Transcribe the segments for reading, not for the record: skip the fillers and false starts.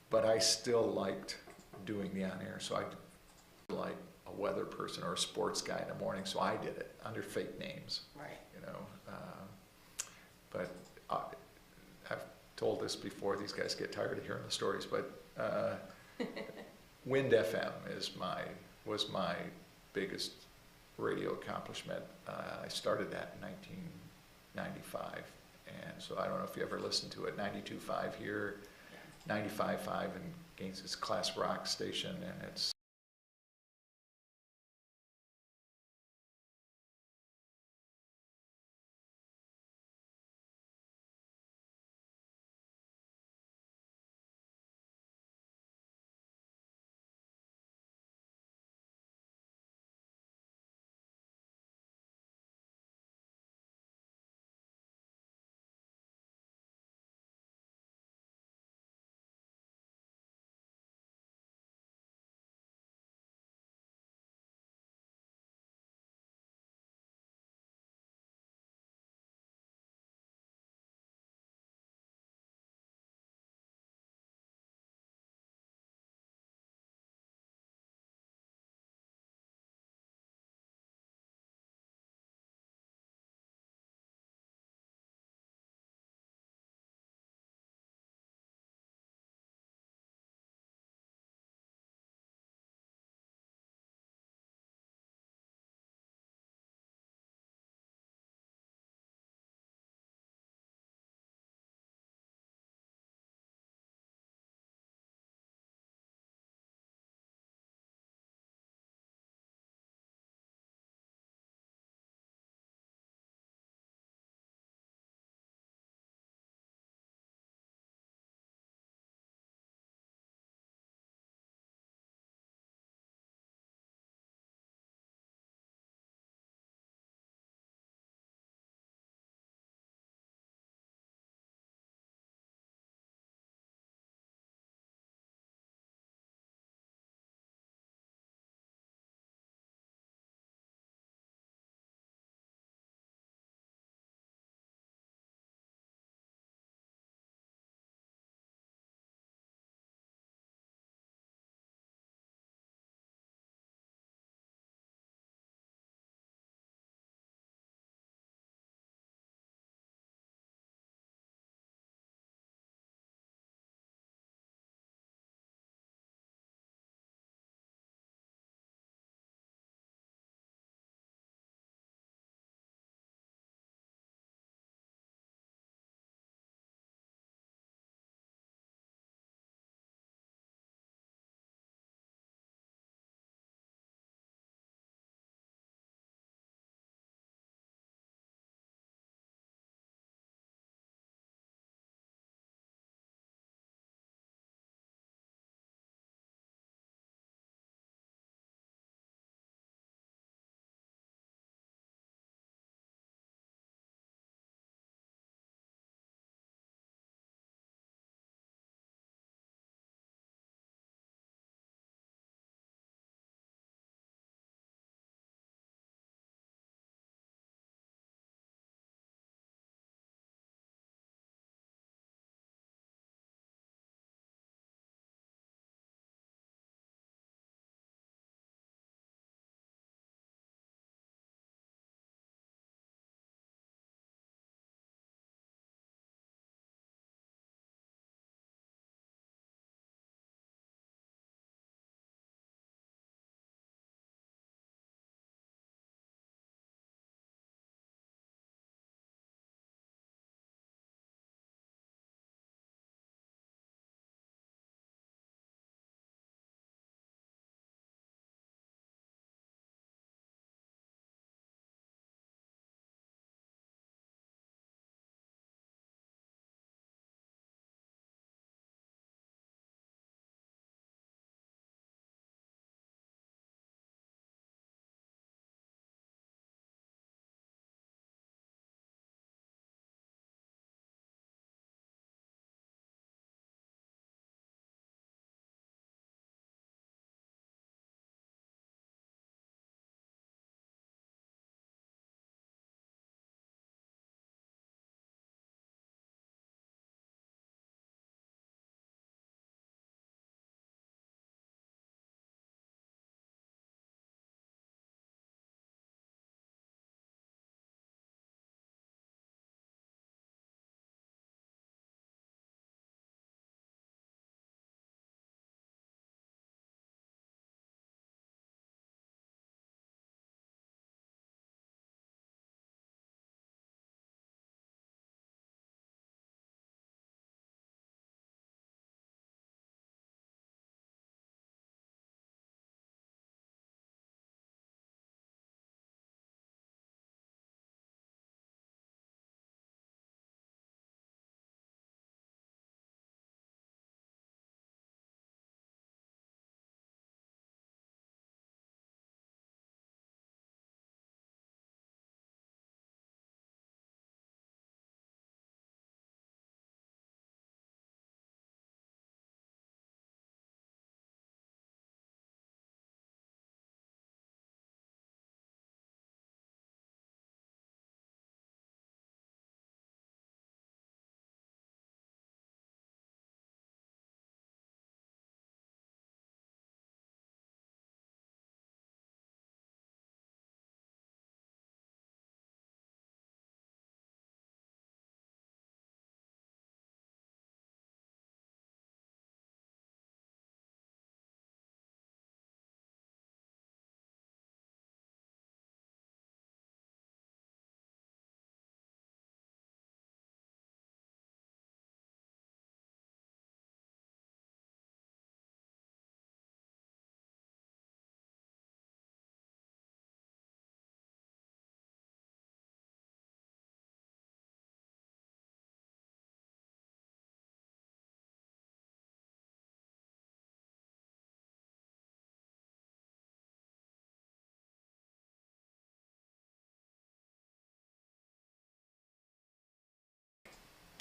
but I still liked doing the on-air, so I like a weather person or a sports guy in the morning, so I did it under fake names. Right. You know, but I've told this before. These guys get tired of hearing the stories, but Wind FM was my biggest radio accomplishment. I started that in 1995, and so I don't know if you ever listened to it. 92.5 here, 95.5 in Ganzak's class rock station, and it's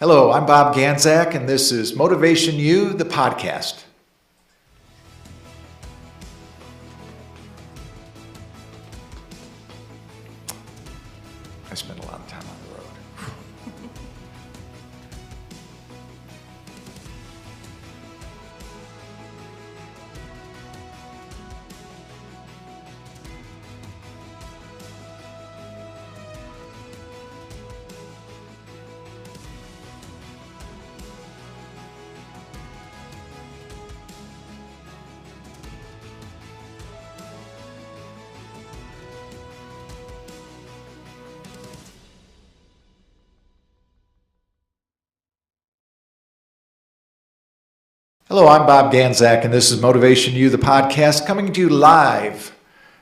Hello, I'm Bob Ganzak, and this is Motivation U, the podcast. I spent a lot of time on the road. Hello, I'm Bob Ganzak, and this is Motivation U, the podcast, coming to you live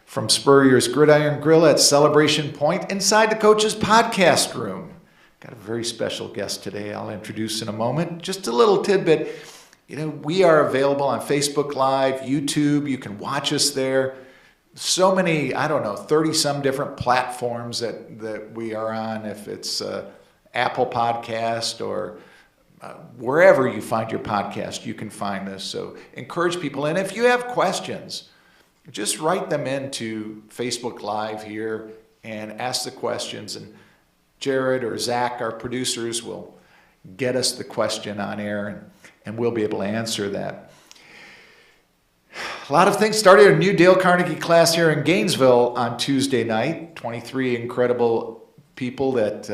from Spurrier's Gridiron Grill at Celebration Point inside the coach's podcast room. Got a very special guest today I'll introduce in a moment. Just a little tidbit. We are available on Facebook Live, YouTube. You can watch us there. So many, 30-some different platforms that we are on, if it's Apple Podcast or wherever you find your podcast, you can find us. So encourage people. And if you have questions, just write them into Facebook Live here and ask the questions. And Jared or Zach, our producers, will get us the question on air and we'll be able to answer that. A lot of things started a new Dale Carnegie class here in Gainesville on Tuesday night. 23 incredible people that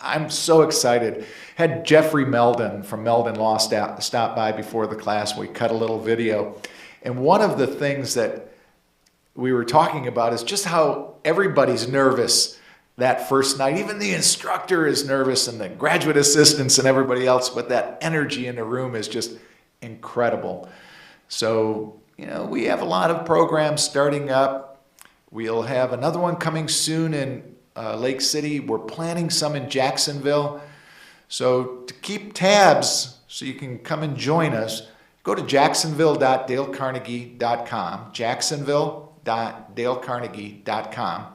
I'm so excited. Had Jeffrey Meldon from Meldon Law stop by before the class. We cut a little video. And one of the things that we were talking about is just how everybody's nervous that first night. Even the instructor is nervous and the graduate assistants and everybody else, but that energy in the room is just incredible. So, we have a lot of programs starting up. We'll have another one coming soon in Lake City. We're planning some in Jacksonville. So to keep tabs so you can come and join us, go to jacksonville.dalecarnegie.com, jacksonville.dalecarnegie.com,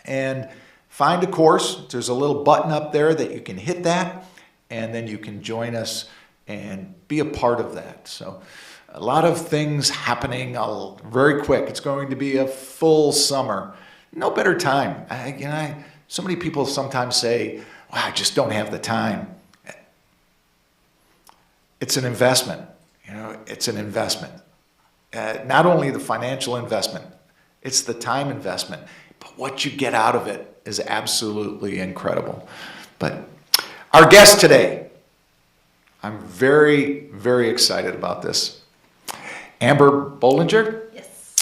and find a course. There's a little button up there that you can hit that, and then you can join us and be a part of that. So a lot of things happening very quick. It's going to be a full summer. No better time. So many people sometimes say, I just don't have the time. It's an investment. It's an investment. Not only the financial investment, it's the time investment, but what you get out of it is absolutely incredible. But our guest today, I'm very, very excited about this. Amber Bollinger. Yes.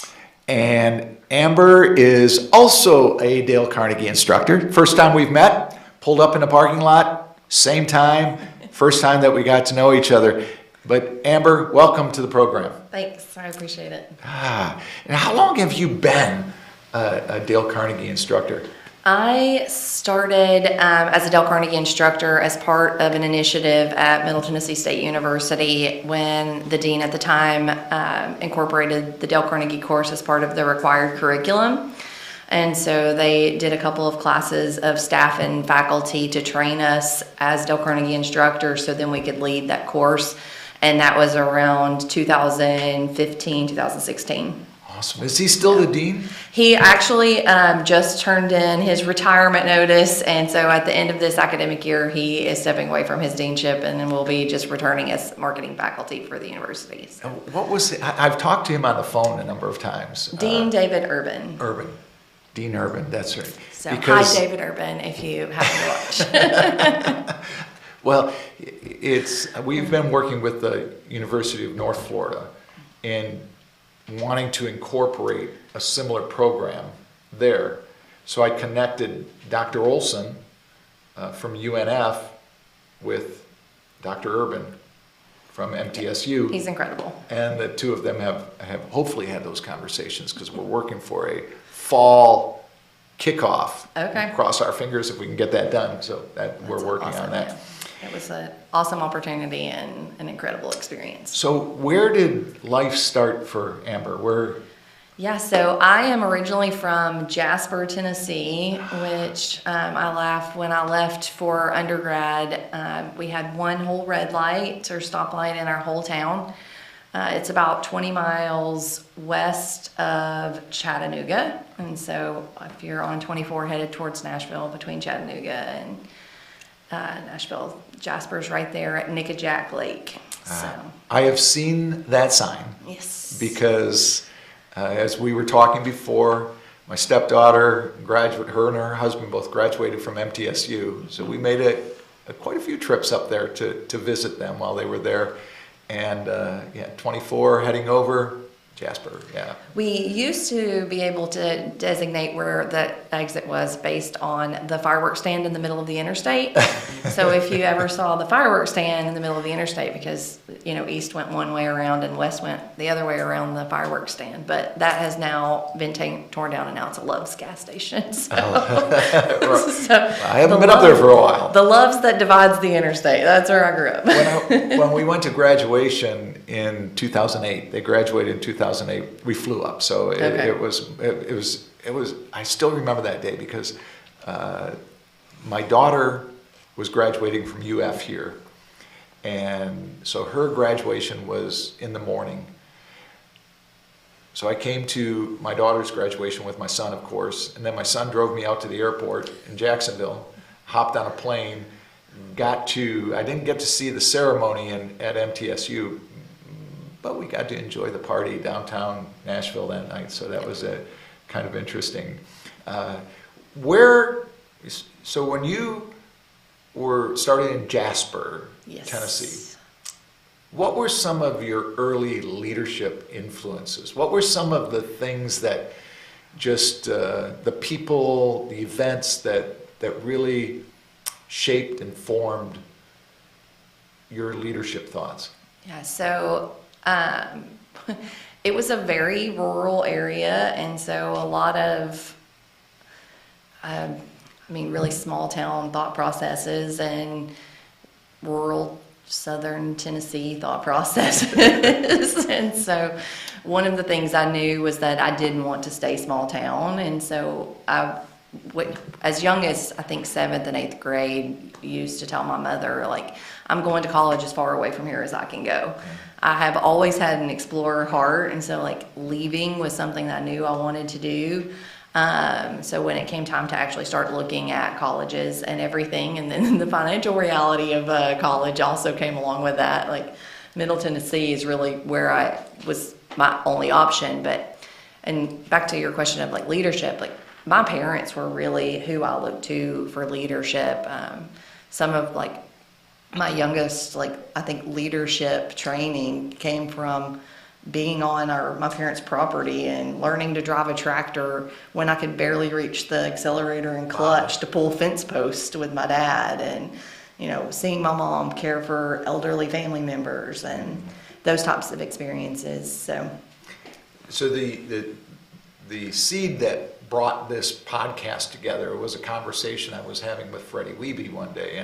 And Amber is also a Dale Carnegie instructor. First time we've met. Pulled up in the parking lot, same time, first time that we got to know each other. But Amber, welcome to the program. Thanks, I appreciate it. And how long have you been a Dale Carnegie instructor? I started as a Dale Carnegie instructor as part of an initiative at Middle Tennessee State University when the dean at the time incorporated the Dale Carnegie course as part of the required curriculum. And so they did a couple of classes of staff and faculty to train us as Dale Carnegie instructors so then we could lead that course. And that was around 2015, 2016. Awesome. Is he still the dean? He actually just turned in his retirement notice. And so at the end of this academic year, he is stepping away from his deanship and then will be just returning as marketing faculty for the university. So. What was it? I've talked to him on the phone a number of times. Dean David Urban. Dean Urban, that's right. So, hi, David Urban, if you happen to watch. Well, we've been working with the University of North Florida in wanting to incorporate a similar program there. So I connected Dr. Olson from UNF with Dr. Urban from MTSU. He's incredible. And the two of them have hopefully had those conversations because we're working for a fall kickoff. Okay. Cross our fingers if we can get that done. So we're working awesome, on that. Yeah. It was an awesome opportunity and an incredible experience. So where did life start for Amber? Yeah, so I am originally from Jasper, Tennessee, which I laugh when I left for undergrad. We had one whole red light or stoplight in our whole town. It's about 20 miles west of Chattanooga. And so if you're on 24 headed towards Nashville, between Chattanooga and Nashville, Jasper's right there at Nickajack Lake. So, I have seen that sign. yes. Because as we were talking before, my stepdaughter, her and her husband both graduated from MTSU. So we made quite a few trips up there to visit them while they were there. And 24 heading over, Jasper, yeah. We used to be able to designate where the exit was based on the fireworks stand in the middle of the interstate. So if you ever saw the fireworks stand in the middle of the interstate, because, east went one way around and west went the other way around the fireworks stand. But that has now been torn down, and now it's a Love's gas station. So, so I haven't been up there for a while. The Love's that divides the interstate. That's where I grew up. When we went to graduation in 2008, they graduated in 2008, we flew up. So it was, I still remember that day because my daughter was graduating from UF here. And so her graduation was in the morning. So I came to my daughter's graduation with my son, of course, and then my son drove me out to the airport in Jacksonville, hopped on a plane, I didn't get to see the ceremony at MTSU, but we got to enjoy the party downtown Nashville that night, so that was kind of interesting. So when you were starting in Jasper, Yes. Tennessee, what were some of your early leadership influences? What were some of the things that just the people, the events that really shaped and formed your leadership thoughts? Yeah, so it was a very rural area, and so a lot of, really small town thought processes and rural southern Tennessee thought processes. And so one of the things I knew was that I didn't want to stay small town, and so as young as I think 7th and 8th grade, used to tell my mother, like, I'm going to college as far away from here as I can go. I have always had an explorer heart, and so like leaving was something that I knew I wanted to do. So when it came time to actually start looking at colleges and everything, and then the financial reality of college also came along with that. Like Middle Tennessee is really where was my only option. And back to your question of like leadership, like my parents were really who I looked to for leadership. Some of like my youngest, like I think leadership training came from being on my parents' property and learning to drive a tractor when I could barely reach the accelerator and clutch to pull fence posts with my dad, and seeing my mom care for elderly family members and those types of experiences. So the seed that brought this podcast together was a conversation I was having with Freddie Wiebe one day,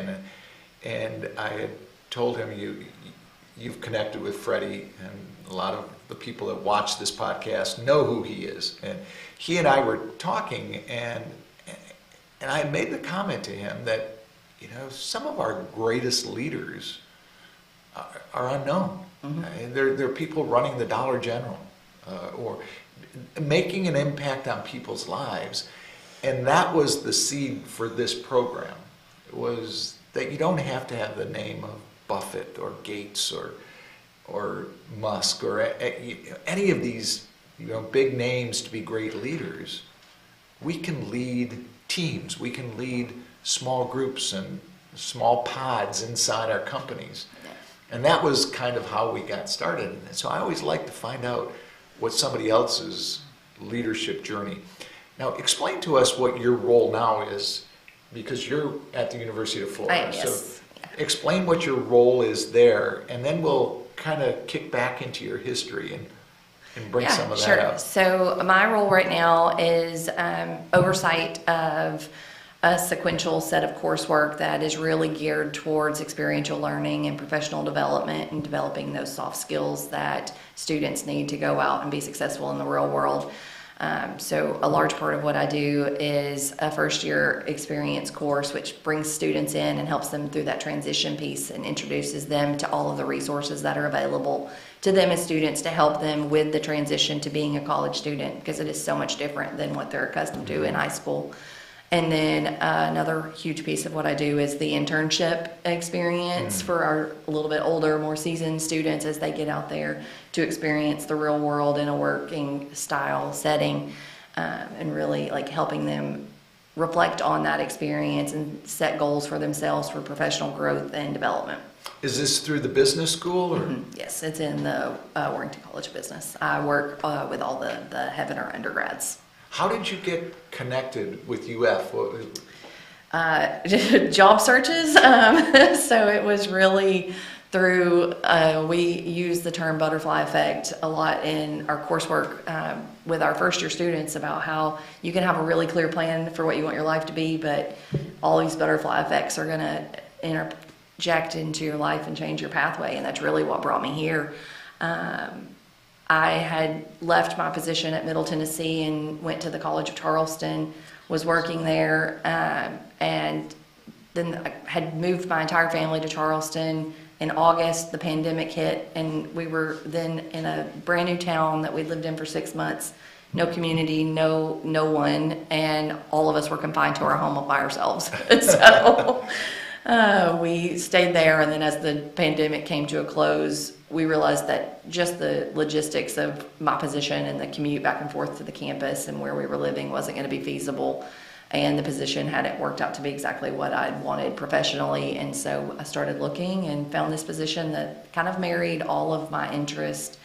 and I had told him, you've connected with Freddie, and a lot of the people that watch this podcast know who he is. And he and I were talking, and I had made the comment to him that some of our greatest leaders are unknown. Mm-hmm. They're people running the Dollar General or making an impact on people's lives. And that was the seed for this program. It was that you don't have to have the name of Buffett or Gates or Musk or any of these big names to be great leaders. We can lead teams. We can lead small groups and small pods inside our companies. And that was kind of how we got started. And so I always like to find out what somebody else's leadership journey. Now, explain to us what your role now is, because you're at the University of Florida. Yes. So explain what your role is there, and then we'll kind of kick back into your history and bring some of that up. So my role right now is oversight of a sequential set of coursework that is really geared towards experiential learning and professional development and developing those soft skills that students need to go out and be successful in the real world. So a large part of what I do is a first year experience course, which brings students in and helps them through that transition piece and introduces them to all of the resources that are available to them as students to help them with the transition to being a college student, because it is so much different than what they're accustomed to in high school. And then another huge piece of what I do is the internship experience for our a little bit older, more seasoned students as they get out there to experience the real world in a working style setting, and really like helping them reflect on that experience and set goals for themselves for professional growth and development. Is this through the business school? Or? Yes, it's in the Warrington College of Business. I work with all the Heavener undergrads. How did you get connected with UF? Job searches. So it was really through, we use the term butterfly effect a lot in our coursework with our first year students about how you can have a really clear plan for what you want your life to be, but all these butterfly effects are going to interject into your life and change your pathway. And that's really what brought me here. I had left my position at Middle Tennessee and went to the College of Charleston, was working there, and then I had moved my entire family to Charleston. In August, the pandemic hit, and we were then in a brand new town that we'd lived in for 6 months. No community, no one, and all of us were confined to our home by ourselves. So we stayed there, and then as the pandemic came to a close, we realized that just the logistics of my position and the commute back and forth to the campus and where we were living wasn't going to be feasible. And the position hadn't worked out to be exactly what I'd wanted professionally. And so I started looking and found this position that kind of married all of my interest.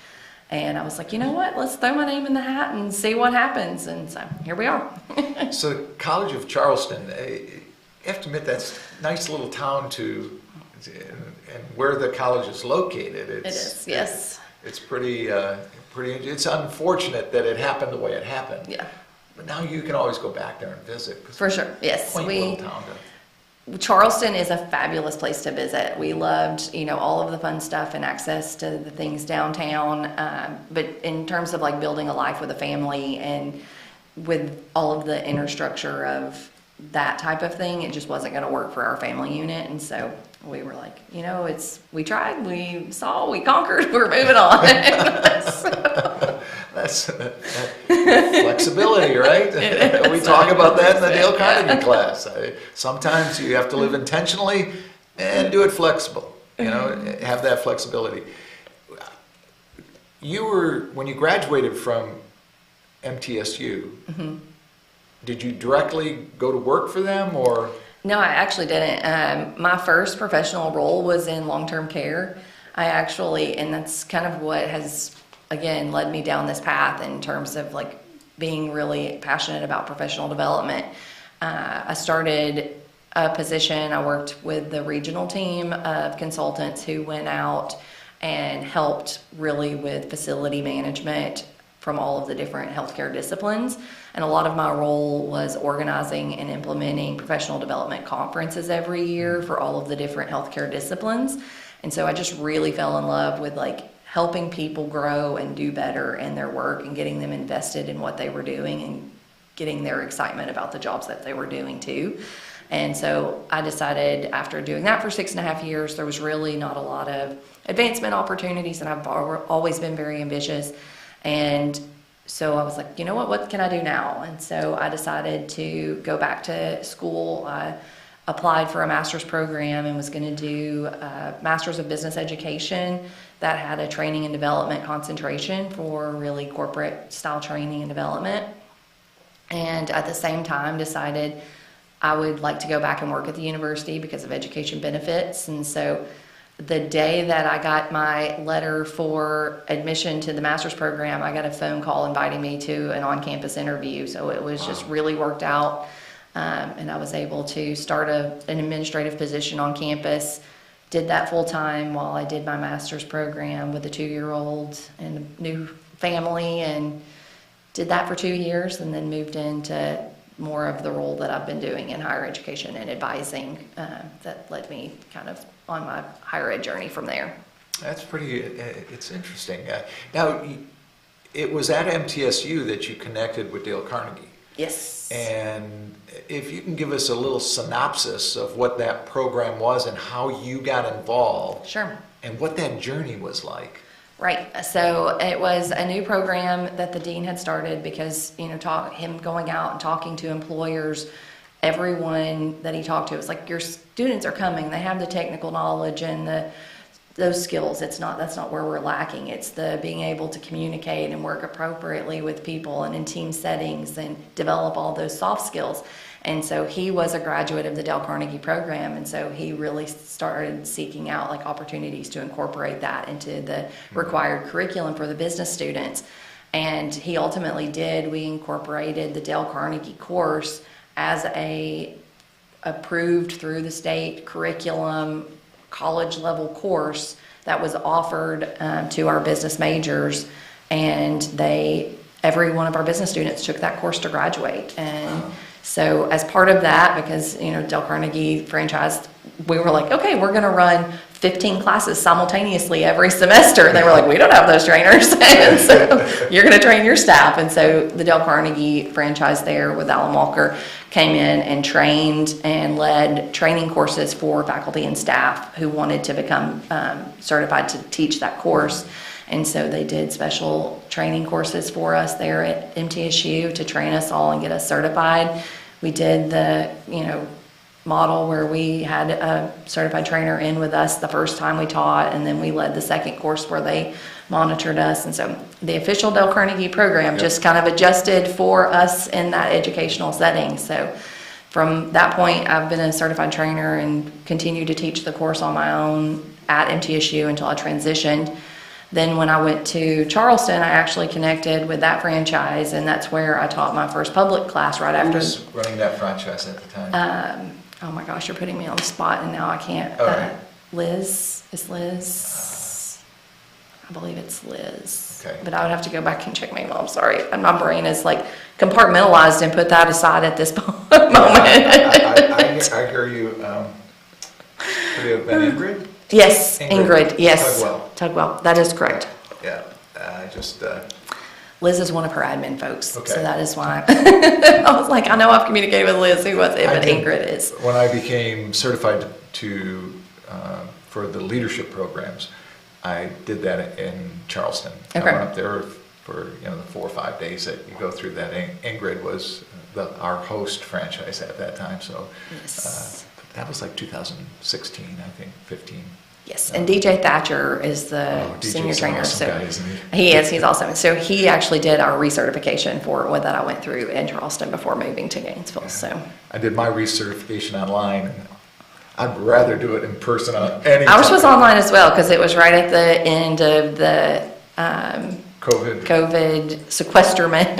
And I was like, you know what, let's throw my name in the hat and see what happens. And so here we are. So College of Charleston, you have to admit that's a nice little town to, and where the college is located. It is, yes. It's pretty, it's unfortunate that it happened the way it happened. Yeah. But now you can always go back there and visit. For sure, yes. Quaint little town Charleston is a fabulous place to visit. We loved, all of the fun stuff and access to the things downtown. But in terms of like building a life with a family and with all of the inner structure of that type of thing, it just wasn't going to work for our family unit. And so we were like, we tried, we saw, we conquered, we're moving on. That's flexibility, right? We talk about that in the Dale Carnegie class. Sometimes you have to live intentionally and do it flexible, have that flexibility. When you graduated from MTSU, did you directly go to work for them or? No, I actually didn't. My first professional role was in long-term care. And that's kind of what has, again, led me down this path in terms of like being really passionate about professional development. I started a position, I worked with the regional team of consultants who went out and helped really with facility management from all of the different healthcare disciplines. And a lot of my role was organizing and implementing professional development conferences every year for all of the different healthcare disciplines. And so I just really fell in love with like helping people grow and do better in their work and getting them invested in what they were doing and getting their excitement about the jobs that they were doing too. And so I decided after doing that for 6.5 years, there was really not a lot of advancement opportunities, and I've always been very ambitious. And so I was like, what can I do now? And so I decided to go back to school. I applied for a master's program and was going to do a master's of business education that had a training and development concentration for really corporate style training and development. And at the same time decided I would like to go back and work at the university because of education benefits. And so the day that I got my letter for admission to the master's program, I got a phone call inviting me to an on-campus interview. So it was just really worked out. And I was able to start an administrative position on campus, did that full time while I did my master's program with a 2-year-old and a new family, and did that for 2 years, and then moved into more of the role that I've been doing in higher education and advising that led me kind of on my higher ed journey from there. That's pretty, it's interesting. Now, it was at MTSU that you connected with Dale Carnegie. Yes. And if you can give us a little synopsis of what that program was and how you got involved. Sure. And what that journey was like. Right. So it was a new program that the dean had started because, him going out and talking to employers, everyone that he talked to was like, your students are coming. They have the technical knowledge and those skills. That's not where we're lacking. It's the being able to communicate and work appropriately with people and in team settings and develop all those soft skills. And so he was a graduate of the Dale Carnegie program, and so he really started seeking out opportunities to incorporate that into the required curriculum for the business students. And he ultimately did. We incorporated the Dale Carnegie course as a approved through the state curriculum college level course that was offered to our business majors, and every one of our business students took that course to graduate. And so as part of that, because Dale Carnegie franchised, we were like, okay, we're going to run 15 classes simultaneously every semester. And they were like, we don't have those trainers. And so you're going to train your staff. And so the Dale Carnegie franchise there with Alan Walker came in and trained and led training courses for faculty and staff who wanted to become certified to teach that course. And so they did special training courses for us there at MTSU to train us all and get us certified. We did the, model where we had a certified trainer in with us the first time we taught, and then we led the second course where they monitored us. And so the official Dale Carnegie program just kind of adjusted for us in that educational setting. So from that point, I've been a certified trainer and continue to teach the course on my own at MTSU until I transitioned. Then when I went to Charleston, I actually connected with that franchise, and that's where I taught my first public class right after. Who was running that franchise at the time? Oh my gosh, you're putting me on the spot, and now I can't. Right. Liz. Is Liz? I believe it's Liz. Okay. But I would have to go back and check my email. I'm sorry. And my brain is compartmentalized and put that aside at this moment. I hear you. Would it have been Ingrid? Yes, Ingrid. Yes. Tugwell. That is correct. Yeah. Liz is one of her admin folks, okay. So that is why I was like, I know I've communicated with Liz, who was it, but Ingrid is. When I became certified for the leadership programs, I did that in Charleston. Okay. I went up there for the 4 or 5 days that you go through that. Ingrid was our host franchise at that time, so Yes. that was 2016, I think, 15. Yes, and DJ Thatcher is the senior trainer. Awesome So guy, isn't he? He is. He's awesome. So he actually did our recertification for what that I went through in Charleston before moving to Gainesville. So I did my recertification online. And I'd rather do it in person on any. ours was online as well because it was right at the end of the COVID sequesterment.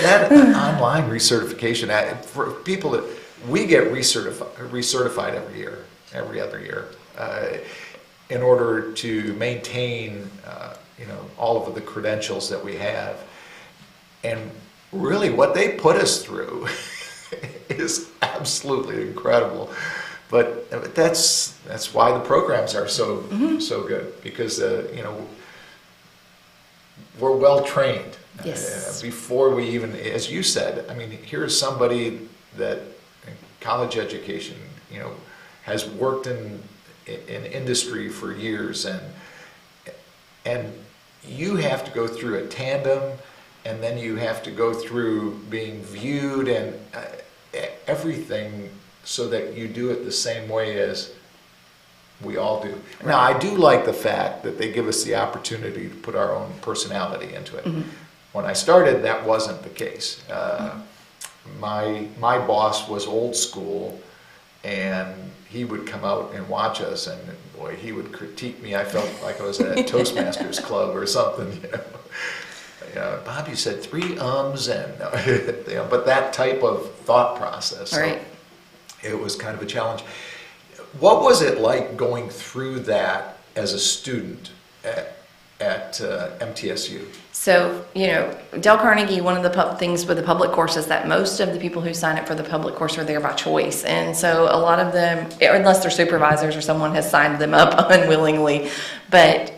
that online recertification for people that we get recertified every other year, in order to maintain, all of the credentials that we have. And really what they put us through is absolutely incredible. But that's why the programs are so good, because, we're well trained. Yes. Before we even, as you said, here's somebody that in college education, has worked in industry for years, and you have to go through a tandem, and then you have to go through being viewed and everything so that you do it the same way as we all do. Right. Now, I do like the fact that they give us the opportunity to put our own personality into it. Mm-hmm. When I started, that wasn't the case. My boss was old school, and he would come out and watch us, and boy, he would critique me. I felt like I was at a Toastmasters club or something. Bob, you said 3 ums, and but that type of thought process. Right. So it was kind of a challenge. What was it like going through that as a student at at MTSU? So, Dale Carnegie, one of the things with the public course is that most of the people who sign up for the public course are there by choice. And so a lot of them, unless they're supervisors or someone has signed them up unwillingly, but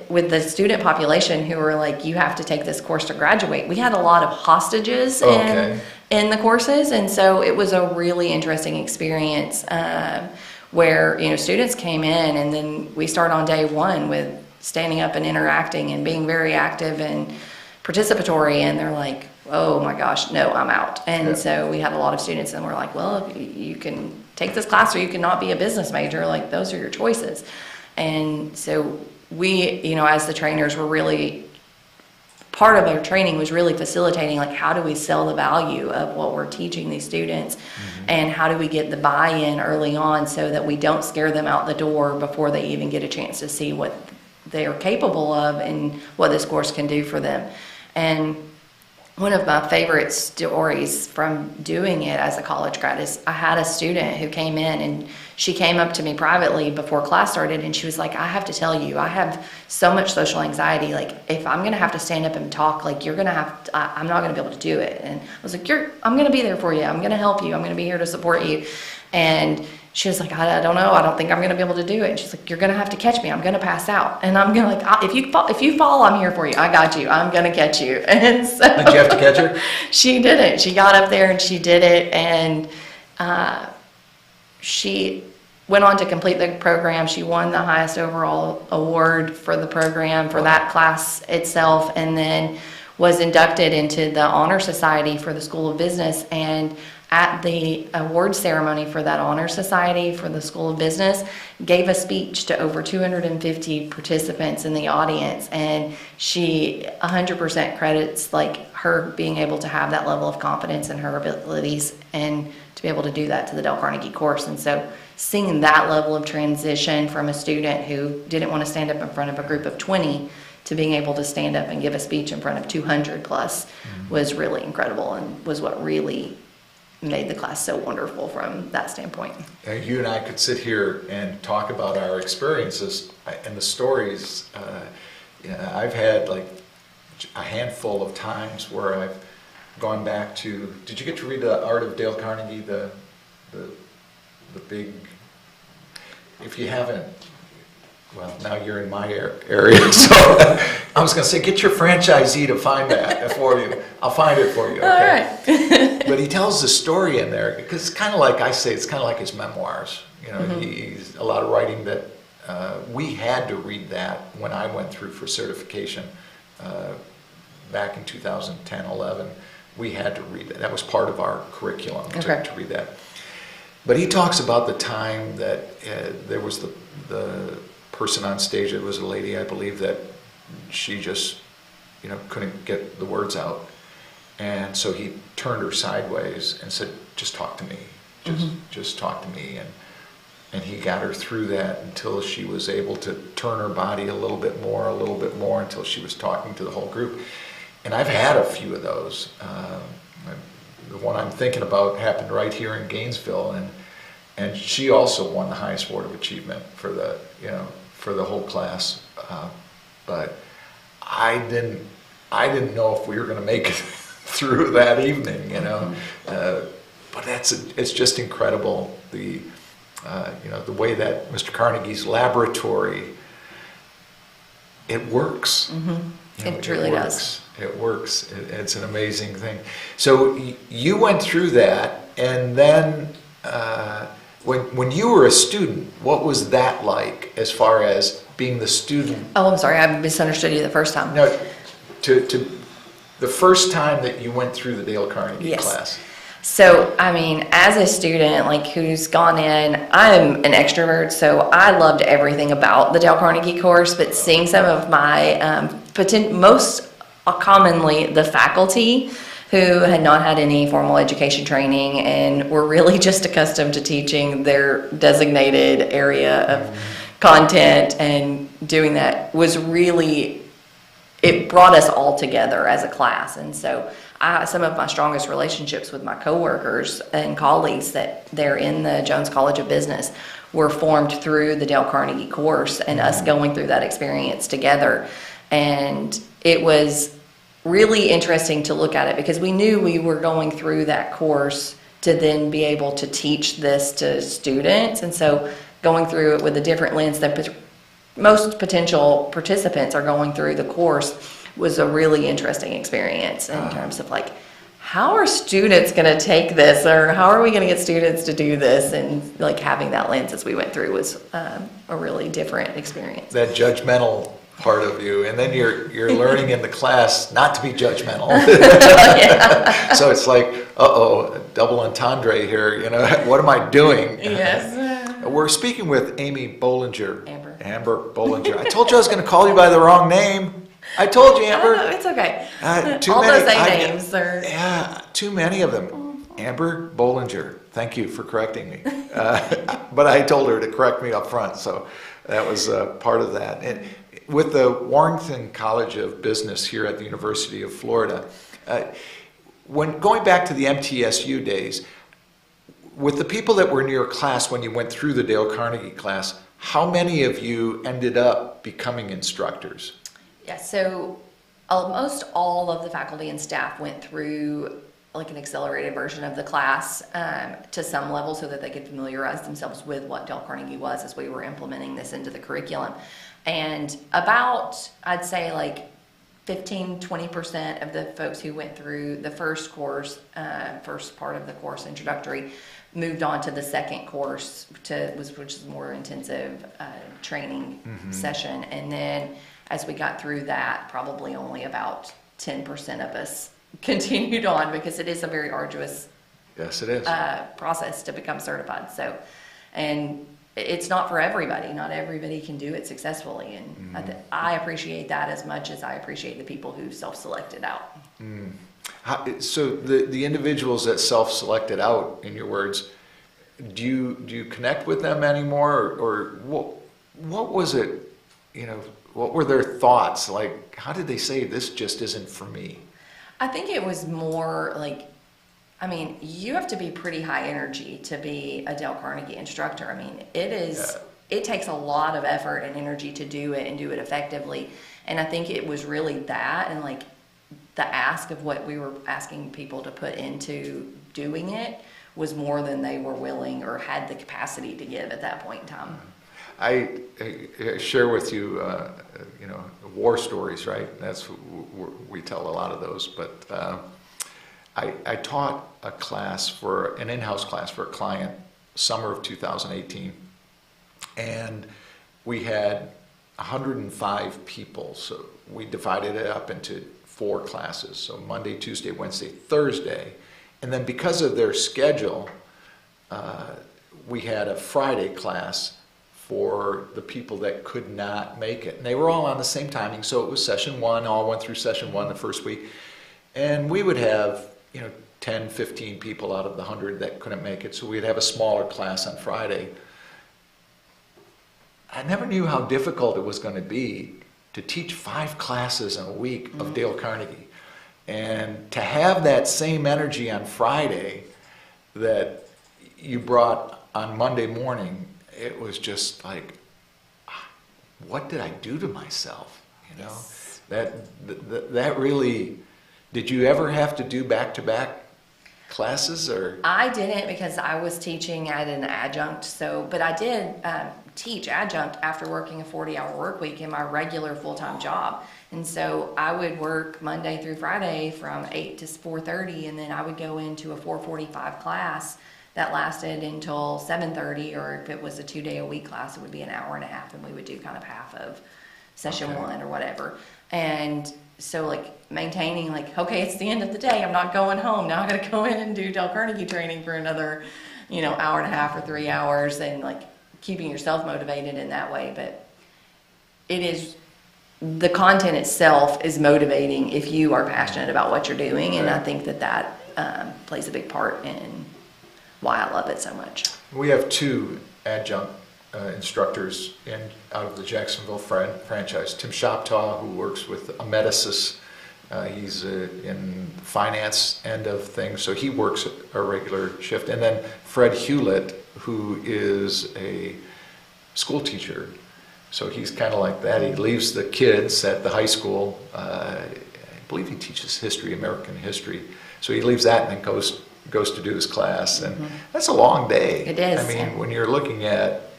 with the student population who were like, you have to take this course to graduate, we had a lot of hostages in the courses. And so it was a really interesting experience where, students came in, and then we start on day one with standing up and interacting and being very active and participatory, and they're like, oh my gosh, no, I'm out. And so we had a lot of students, and we're like, well, you can take this class or you cannot be a business major, like those are your choices. And so we, as the trainers, were really, part of our training was really facilitating, like, how do we sell the value of what we're teaching these students, and how do we get the buy-in early on so that we don't scare them out the door before they even get a chance to see what they're capable of and what this course can do for them. And one of my favorite stories from doing it as a college grad is I had a student who came in, and she came up to me privately before class started, and she was like, I have to tell you, I have so much social anxiety. Like, if I'm going to have to stand up and talk, like, you're going to have to, I'm not going to be able to do it. And I was like, I'm going to be there for you. I'm going to help you. I'm going to be here to support you. And she was like, I don't know. I don't think I'm going to be able to do it. And she's like, you're going to have to catch me. I'm going to pass out. And I'm going to, like, if you fall, I'm here for you. I got you. I'm going to catch you. And so did you have to catch her? She didn't. She got up there and she did it. And she went on to complete the program. She won the highest overall award for the program for that class itself, and then was inducted into the Honor Society for the School of Business. And at the award ceremony for that Honor Society for the School of Business, gave a speech to over 250 participants in the audience, and she 100% credits, like, her being able to have that level of confidence in her abilities and to be able to do that to the Dale Carnegie course. And so seeing that level of transition from a student who didn't want to stand up in front of a group of 20 to being able to stand up and give a speech in front of 200 plus was really incredible, and was what really made the class so wonderful from that standpoint. You and I could sit here and talk about our experiences and the stories. I've had like a handful of times where I've gone back to, did you get to read The Art of Dale Carnegie, the big, if you haven't, well, now you're in my area, so I was going to say, get your franchisee to find that for you. I'll find it for you, okay? All right. But he tells the story in there, because it's kind of like, I say, it's kind of like his memoirs. He's a lot of writing that we had to read that when I went through for certification back in 2010, 11. We had to read that. That was part of our curriculum to read that. But he talks about the time that there was the person on stage. It was a lady, I believe, that she just, couldn't get the words out. And so he turned her sideways and said, just talk to me. Just talk to me. And he got her through that until she was able to turn her body a little bit more, until she was talking to the whole group. And I've had a few of those. The one I'm thinking about happened right here in Gainesville, and she also won the highest award of achievement for the whole class. But I didn't know if we were going to make it through that evening, But it's just incredible, the way that Mr. Carnegie's laboratory, it works. It truly does. It works. It's an amazing thing. So you went through that, and then when you were a student, what was that like as far as being the student? Oh, I'm sorry, I misunderstood you the first time. No, to the first time that you went through the Dale Carnegie class. So, as a student, who's gone in, I'm an extrovert, so I loved everything about the Dale Carnegie course, but seeing some of my, most commonly the faculty who had not had any formal education training and were really just accustomed to teaching their designated area of content, and doing that was really, it brought us all together as a class. And so some of my strongest relationships with my coworkers and colleagues that they're in the Jones College of Business were formed through the Dale Carnegie course and us going through that experience together. And it was really interesting to look at it because we knew we were going through that course to then be able to teach this to students. And so going through it with a different lens that most potential participants are going through the course was a really interesting experience in terms of like, how are students going to take this, or how are we going to get students to do this? And like having that lens as we went through was a really different experience. That judgmental part of you, and then you're learning in the class not to be judgmental. Yeah. So it's like, double entendre here. You know, what am I doing? Yes. We're speaking with Amy Bollinger. Amber Bollinger. I told you I was going to call you by the wrong name. I told you, Amber. Oh, it's okay. All those names are... Yeah, too many of them. Amber Bollinger. Thank you for correcting me. But I told her to correct me up front, so that was part of that. And with the Warrington College of Business here at the University of Florida, when going back to the MTSU days, with the people that were in your class when you went through the Dale Carnegie class, how many of you ended up becoming instructors? Yeah, so almost all of the faculty and staff went through like an accelerated version of the class to some level so that they could familiarize themselves with what Dale Carnegie was as we were implementing this into the curriculum. And about, I'd say like 15-20% of the folks who went through the first course, first part of the course, introductory, moved on to the second course, which is more intensive training session. And then as we got through that, probably only about 10% of us continued on because it is a very arduous Yes, it is. Process to become certified. So, and it's not for everybody. Not everybody can do it successfully. And I appreciate that as much as I appreciate the people who self-selected out. So the individuals that self-selected out, in your words, do you connect with them anymore, or what was it? You know, what were their thoughts? Like, how did they say this just isn't for me? I think it was more like, I mean, you have to be pretty high energy to be a Dale Carnegie instructor. I mean, it takes a lot of effort and energy to do it and do it effectively. And I think it was really that, and like the ask of what we were asking people to put into doing it was more than they were willing or had the capacity to give at that point in time. I share with you, war stories, right? That's we tell a lot of those. But I taught a class for an in-house class for a client, summer of 2018, and we had 105 people. So we divided it up into 4 classes. So Monday, Tuesday, Wednesday, Thursday, and then because of their schedule, we had a Friday class for the people that could not make it. And they were all on the same timing, so it was session 1, all went through session 1 the first week. And we would have, 10, 15 people out of the 100 that couldn't make it, so we'd have a smaller class on Friday. I never knew how difficult it was going to be to teach 5 classes in a week of Dale Carnegie. And to have that same energy on Friday that you brought on Monday morning, it was just like, what did I do to myself? Yes. That really, did you ever have to do back-to-back classes, or? I didn't, because I was teaching at an adjunct, but I did teach adjunct after working a 40-hour work week in my regular full-time job. And so I would work Monday through Friday from 8 to 4:30, and then I would go into a 4:45 class that lasted until 7:30, or if it was a 2-day-a-week class, it would be an hour and a half, and we would do kind of half of session 1 or whatever. And so like maintaining like, okay, it's the end of the day, I'm not going home, now I gotta go in and do Dale Carnegie training for another, hour and a half or 3 hours, and like keeping yourself motivated in that way. But it is, the content itself is motivating if you are passionate about what you're doing, and I think that plays a big part in why I love it so much. We have 2 adjunct instructors out of the Jacksonville franchise. Tim Shoptaw, who works with Amedisys, he's in the finance end of things, so he works a regular shift. And then Fred Hewlett, who is a school teacher So he's kind of like that. He leaves the kids at the high school. I believe he teaches history, American history. So he leaves that and then goes to do his class, and that's a long day. It is. I mean, when you're looking at,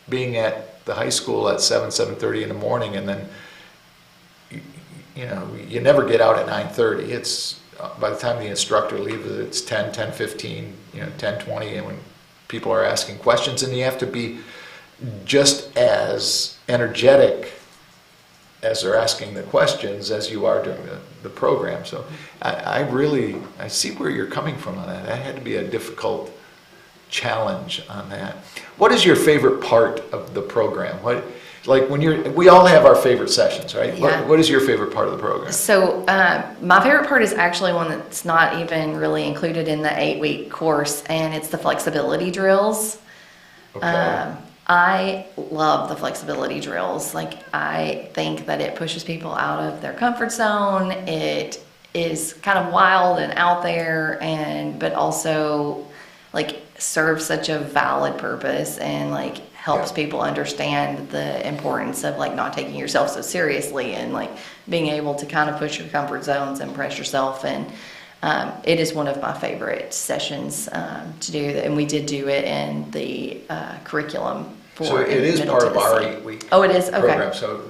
being at the high school at 7:30 in the morning, and then you never get out at 9:30. It's by the time the instructor leaves, it's 10:15, 10:20, and when people are asking questions, and you have to be just as energetic as they're asking the questions as you are during the program. So I see where you're coming from on that. That had to be a difficult challenge on that. What is your favorite part of the program? We all have our favorite sessions, right? Yeah. What is your favorite part of the program? So my favorite part is actually one that's not even really included in the 8-week course, and it's the flexibility drills. Okay. I love the flexibility drills. I think that it pushes people out of their comfort zone. It is kind of wild and out there, but also serves such a valid purpose, and helps people understand the importance of not taking yourself so seriously, and being able to kind of push your comfort zones and press yourself. And it is one of my favorite sessions to do, and we did do it in the curriculum for. So it is Middle part of our Tennessee. 8-week Oh, it is? Okay. program. So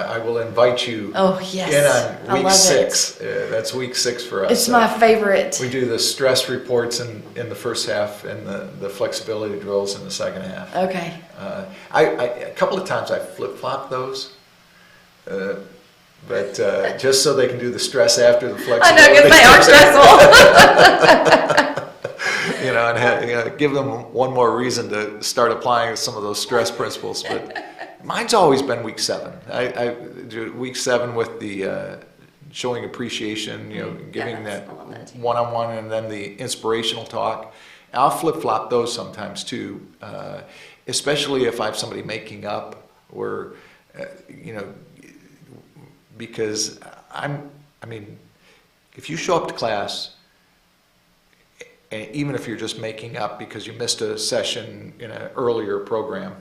I will invite you Oh, yes. in I on week love 6. That's week 6 for us. It's my favorite. We do the stress reports in the first half, and the flexibility drills in the second half. Okay. A couple of times I flip-flop those, but just so they can do the stress after the flexibility. I know, because they are stressful. And give them one more reason to start applying some of those stress principles. But mine's always been week 7. I do week 7 with the showing appreciation, giving that one-on-one, and then the inspirational talk. I'll flip-flop those sometimes too, especially if I have somebody making up, or because if you show up to class, and even if you're just making up because you missed a session in an earlier program,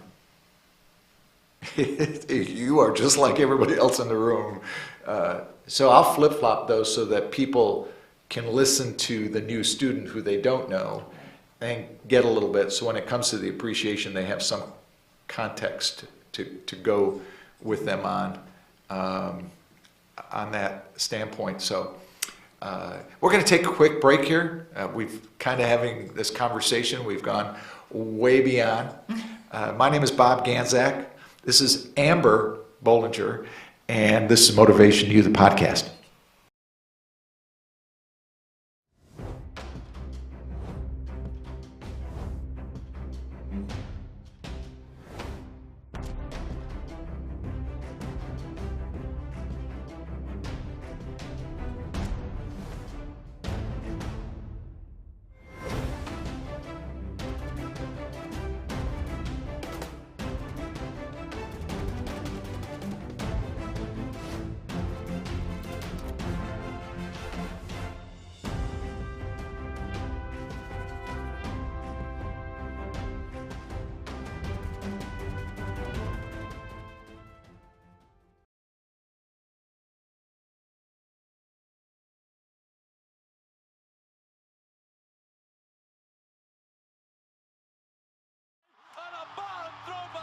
you are just like everybody else in the room. So I'll flip-flop those so that people can listen to the new student who they don't know and get a little bit. So when it comes to the appreciation, they have some context to go with them on that standpoint. So we're going to take a quick break here. We've kind of having this conversation. We've gone way beyond. My name is Bob Ganzak. This is Amber Bollinger, and this is MotivationU, the podcast.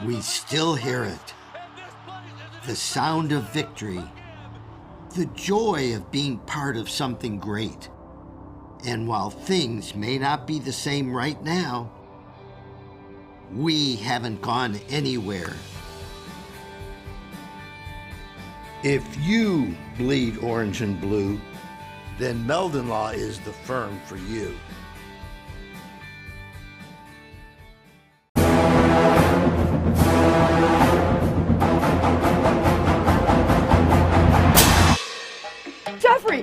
We still hear it. The sound of victory. The joy of being part of something great. And while things may not be the same right now, we haven't gone anywhere. If you bleed orange and blue, then Meldon Law is the firm for you. Jeffrey,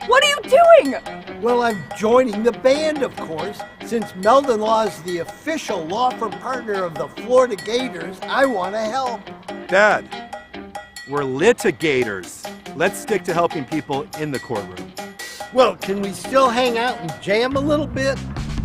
what are you doing? Well, I'm joining the band, of course. Since Meldon Law is the official law firm partner of the Florida Gators, I want to help. Dad, we're litigators. Let's stick to helping people in the courtroom. Well, can we still hang out and jam a little bit?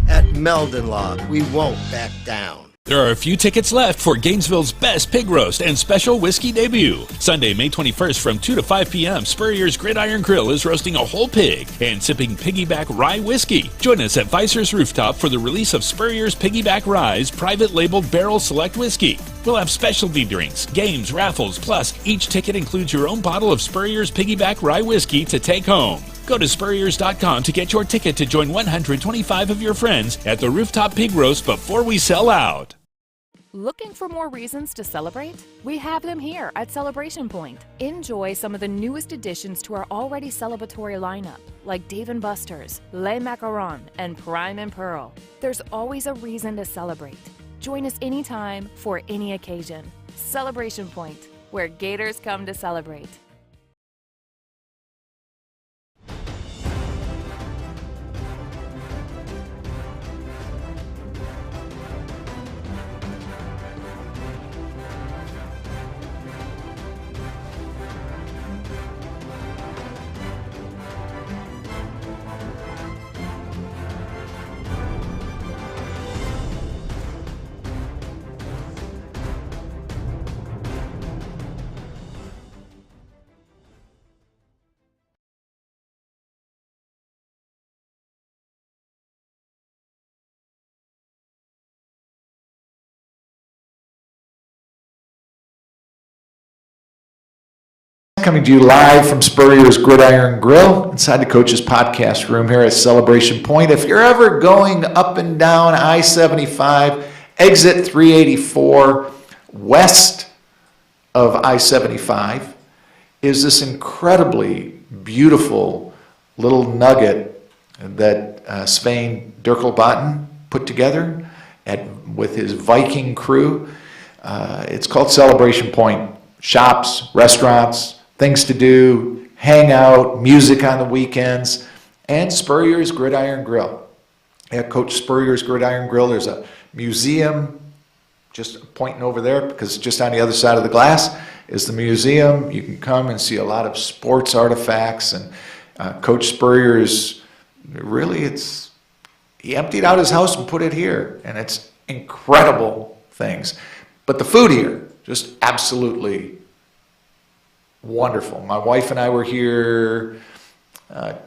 At Meldon Law, we won't back down. There are a few tickets left for Gainesville's best pig roast and special whiskey debut. Sunday, May 21st from 2 to 5 p.m., Spurrier's Gridiron Grill is roasting a whole pig and sipping Piggyback Rye whiskey. Join us at Vicer's Rooftop for the release of Spurrier's Piggyback Rye's private labeled barrel select whiskey. We'll have specialty drinks, games, raffles, plus each ticket includes your own bottle of Spurrier's Piggyback Rye whiskey to take home. Go to Spurriers.com to get your ticket to join 125 of your friends at the Rooftop Pig Roast before we sell out. Looking for more reasons to celebrate? We have them here at Celebration Point. Enjoy some of the newest additions to our already celebratory lineup, like Dave & Buster's, Les Macarons, and Prime and Pearl. There's always a reason to celebrate. Join us anytime for any occasion. Celebration Point, where Gators come to celebrate. Coming to you live from Spurrier's Gridiron Grill inside the coach's podcast room here at Celebration Point. If you're ever going up and down I-75, exit 384 west of I-75 is this incredibly beautiful little nugget that Svein Dirkelbatten put together with his Viking crew. It's called Celebration Point. Shops, restaurants, things to do, hang out, music on the weekends, and Spurrier's Gridiron Grill. At Coach Spurrier's Gridiron Grill, there's a museum just pointing over there because just on the other side of the glass is the museum. You can come and see a lot of sports artifacts, and Coach Spurrier's, really, he emptied out his house and put it here, and it's incredible things. But the food here, just absolutely wonderful. My wife and I were here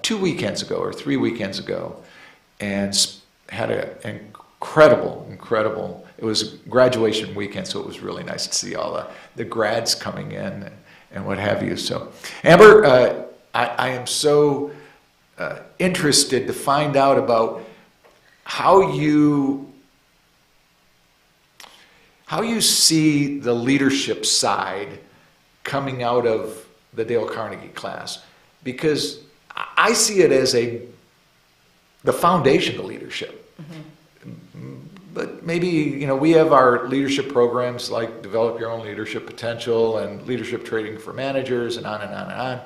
2 weekends ago or 3 weekends ago and had an incredible, it was graduation weekend, so it was really nice to see all the grads coming in and what have you. So, Amber, I am so interested to find out about how you see the leadership side coming out of the Dale Carnegie class, because I see it as the foundation of leadership. Mm-hmm. But maybe, we have our leadership programs like Develop Your Own Leadership Potential and Leadership Training for Managers and on and on and on.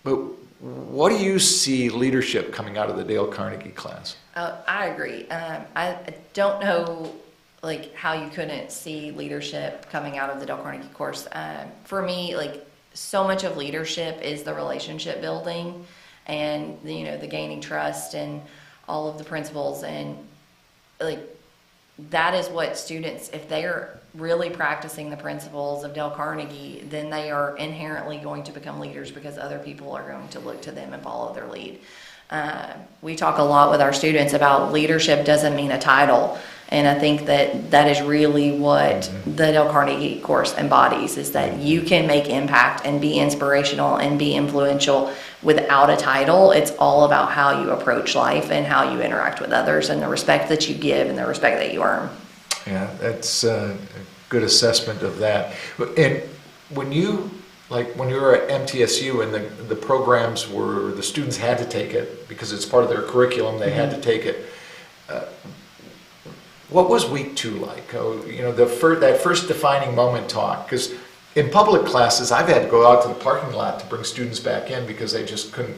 But what do you see leadership coming out of the Dale Carnegie class? I agree. I don't know how you couldn't see leadership coming out of the Dale Carnegie course. For me, so much of leadership is the relationship building and the gaining trust and all of the principles, and that is what students, if they are really practicing the principles of Dale Carnegie, then they are inherently going to become leaders because other people are going to look to them and follow their lead. We talk a lot with our students about leadership doesn't mean a title. And I think that is really what the Dale Carnegie course embodies, is that you can make impact and be inspirational and be influential without a title. It's all about how you approach life and how you interact with others and the respect that you give and the respect that you earn. Yeah, that's a good assessment of that. And when you were at MTSU and the programs were, the students had to take it because it's part of their curriculum, they had to take it. What was week 2 like? That first defining moment talk, because in public classes, I've had to go out to the parking lot to bring students back in because they just couldn't,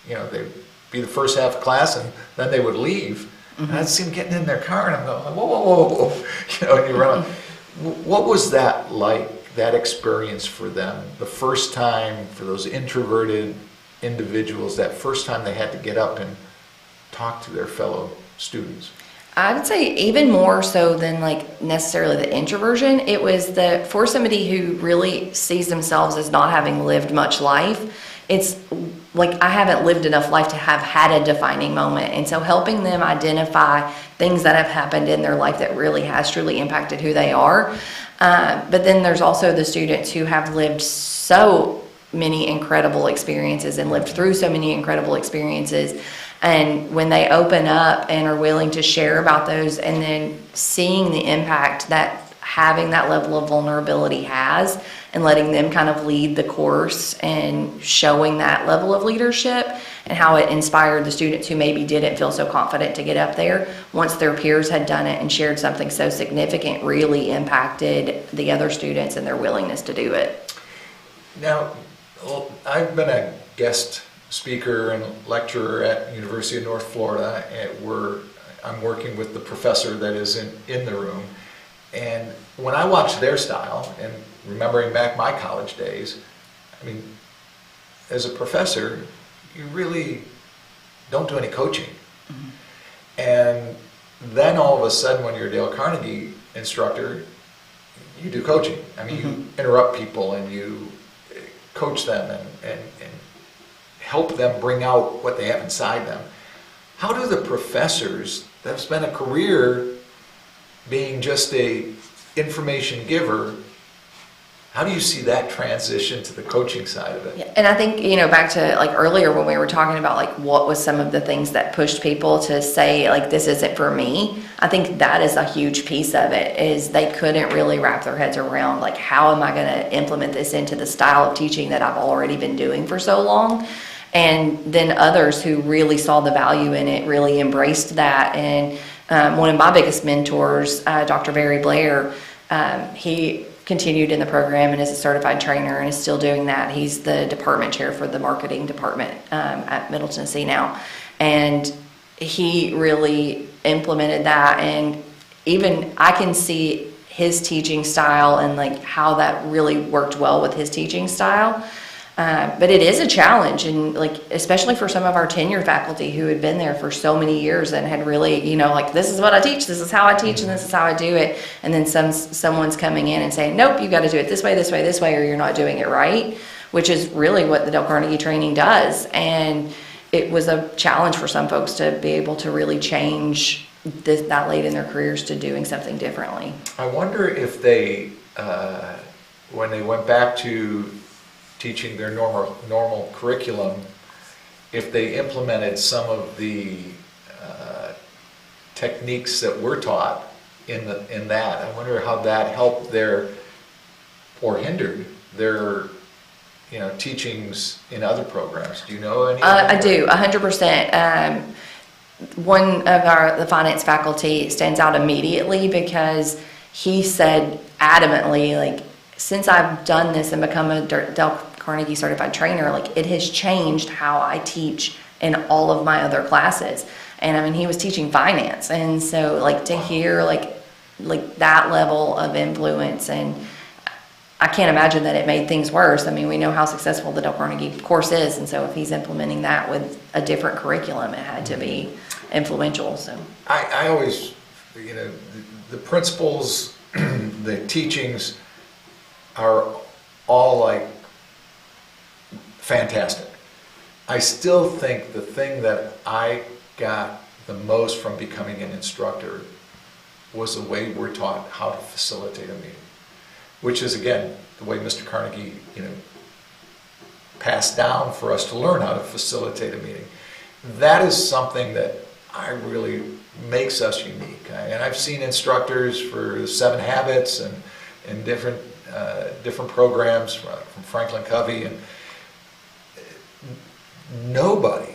they'd be the first half of class and then they would leave. Mm-hmm. And I'd see them getting in their car and I'm going, whoa. And you run. What was that like, that experience for them? The first time for those introverted individuals, that first time they had to get up and talk to their fellow students? I would say even more so than like necessarily the introversion, it was for somebody who really sees themselves as not having lived much life, it's like I haven't lived enough life to have had a defining moment. And so helping them identify things that have happened in their life that really has truly impacted who they are. But then there's also the students who have lived so many incredible experiences and lived through so many incredible experiences. And when they open up and are willing to share about those, and then seeing the impact that having that level of vulnerability has, and letting them kind of lead the course and showing that level of leadership and how it inspired the students who maybe didn't feel so confident to get up there, once their peers had done it and shared something so significant, really impacted the other students and their willingness to do it. Now, I've been a guest speaker and lecturer at University of North Florida, and I'm working with the professor that is in the room. And when I watch their style, and remembering back my college days, I mean, as a professor, you really don't do any coaching. Mm-hmm. And then all of a sudden, when you're a Dale Carnegie instructor, you do coaching. I mean, you interrupt people and you coach them and help them bring out what they have inside them. How do the professors that have spent a career being just a information giver, how do you see that transition to the coaching side of it? Yeah, and I think, back to like earlier when we were talking about like what was some of the things that pushed people to say like this isn't for me, I think that is a huge piece of it, is they couldn't really wrap their heads around like how am I going to implement this into the style of teaching that I've already been doing for so long. And then others who really saw the value in it really embraced that. And one of my biggest mentors, Dr. Barry Blair, he continued in the program and is a certified trainer and is still doing that. He's the department chair for the marketing department at Middle Tennessee now. And he really implemented that. And even I can see his teaching style and like how that really worked well with his teaching style. But it is a challenge, and like especially for some of our tenured faculty who had been there for so many years and had really, like this is what I teach, this is how I teach, and this is how I do it. And then someone's coming in and saying, nope, you got to do it this way, this way, this way, or you're not doing it right, which is really what the Dale Carnegie training does. And it was a challenge for some folks to be able to really change that late in their careers to doing something differently. I wonder if they, when they went back to teaching their normal curriculum, if they implemented some of the techniques that were taught in that. I wonder how that helped or hindered their teachings in other programs. Do you know any? I do, 100%. One of the finance faculty stands out immediately because he said adamantly, like, since I've done this and become a Dale Carnegie certified trainer, like it has changed how I teach in all of my other classes. And I mean, he was teaching finance, and so like to hear like that level of influence, and I can't imagine that it made things worse. I mean, we know how successful the Dale Carnegie course is, and so if he's implementing that with a different curriculum, it had to be influential. So I always, the principles, the teachings are all like fantastic. I still think the thing that I got the most from becoming an instructor was the way we're taught how to facilitate a meeting, which is again the way Mr. Carnegie passed down for us to learn how to facilitate a meeting. That is something that I really makes us unique. And I've seen instructors for 7 Habits and different programs from Franklin Covey, and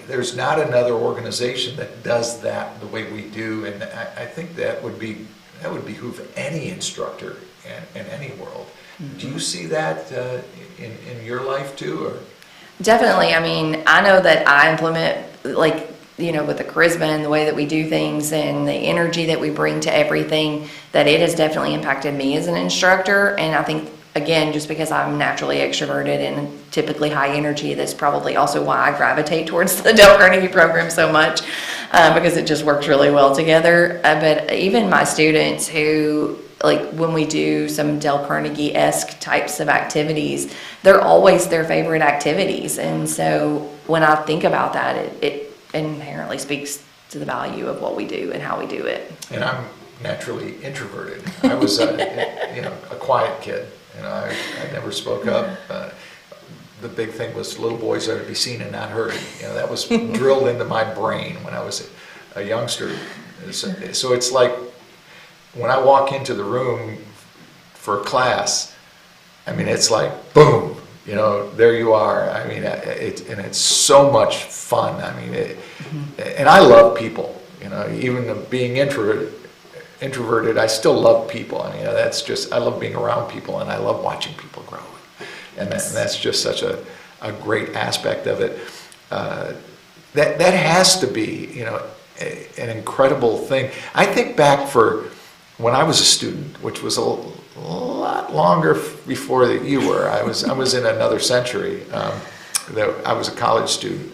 there's not another organization that does that the way we do, and I think that would behoove any instructor in any world. Mm-hmm. Do you see that in your life too? Or? Definitely. I mean, I know that I implement with the charisma and the way that we do things and the energy that we bring to everything, that it has definitely impacted me as an instructor. And I think again, just because I'm naturally extroverted and typically high energy, that's probably also why I gravitate towards the Dale Carnegie program so much, because it just works really well together. But even my students who, like when we do some Dale Carnegie-esque types of activities, they're always their favorite activities. And so when I think about that, it inherently speaks to the value of what we do and how we do it. And I'm naturally introverted. I was a quiet kid. I never spoke up. The big thing was little boys are to be seen and not heard. That was drilled into my brain when I was a youngster. So it's like when I walk into the room for class, I mean, it's like boom, there you are. I mean, it's so much fun. I mean, and I love people. Even being introverted, I still love people. I mean, that's just, I love being around people, and I love watching people grow. And that's just such a great aspect of it. That has to be, an incredible thing. I think back for when I was a student, which was a lot longer before that you were. I was in another century. I was a college student,